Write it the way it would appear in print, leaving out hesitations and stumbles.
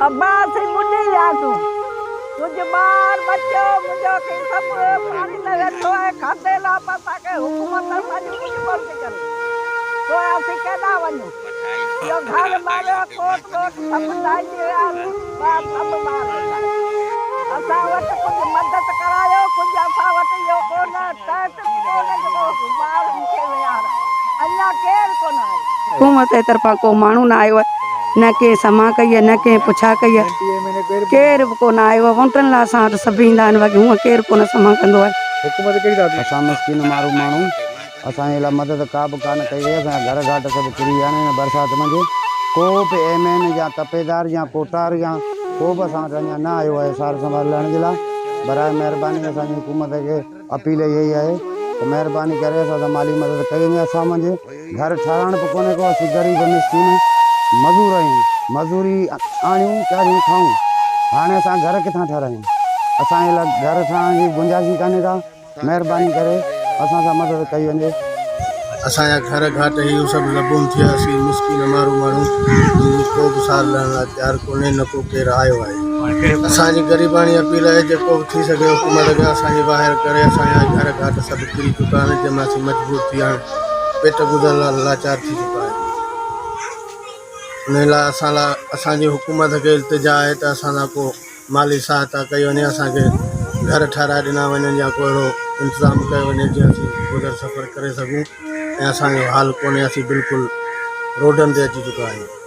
अब्बास ही बुढ़ी जा तू कुछ बार बच्चो मुझो के सब पानी लगे तो है खाते ला पता के हुकूमत सारी कुछ बोल के चल तो ऐसे केदा वनु जो घर मारे कोट सब दाई दिया बाप सब मार असा वट कुछ मदद करायो कुछ असा वट यो कोन टैट कोन जो बार के यार अन्या केर कोन आयो हुकूमत जे तरफ़ां को माण्हू न आयो आहे न के समा कई आहे न के पुछा कई आहे केर बि कोन आयो आहे वोटनि लाइ असां वटि सभु ईंदा आहिनि बाक़ी हूअं केरु कोन समा कंदो आहे हुकूमत कहिड़ी दादी असां मिसकिन माण्हू असांजे लाइ मदद का बि कान कई वई असांजा घर घाट सभु किरी विया आहिनि बरसाति मंझि को बि एमएन या तपेदार या कोटार या को बि असां वटि अञा न आयो आहे सार संभालण जे लाइ बराए महिरबानी असांजी हुकूमत खे अपील इहा ई आहे त महिरबानी करे असां सां माली मदद कई वञे असां मंझि घर ठाहिराइण बि कोन्हे को असीं ग़रीब मिसकिन मज़ूर आहियूं मज़ूरी आणियूं चारियूं खाऊं हाणे असां घर किथां ठाहिरायूं असांजे लाइ घर ठाहिण जी गुंजाइश कान्हे का महिरबानी करे असां सां मदद कई वञे असांजा घर घाट इहो सभु लबूं थियासीं मुश्किल माण्हू को बि सार लहण लाइ तयारु कोन्हे न को केरु आयो आहे असांजी ग़रीबाणी अपील आहे जेको बि थी सघे हुकूमत खे असांजे ॿाहिरि करे असांजा घर घाट सभु किरी चुका आहिनि जंहिंमें असीं मजबूर थी विया आहियूं पेट गुज़र लाइ लाचार थी चुका आहियूं उन लाइ असांजी हुकूमत खे इल्तिजा आहे त असां सां को माली सहायता कई वञे असांखे घर ठाहिराए ॾिना वञनि या को अहिड़ो इंतज़ाम कयो वञे जीअं असीं गुज़र सफ़र करे सघूं ऐं असांजो हाल कोन्हे असीं बिल्कुलु रोडनि ते अची चुका आहियूं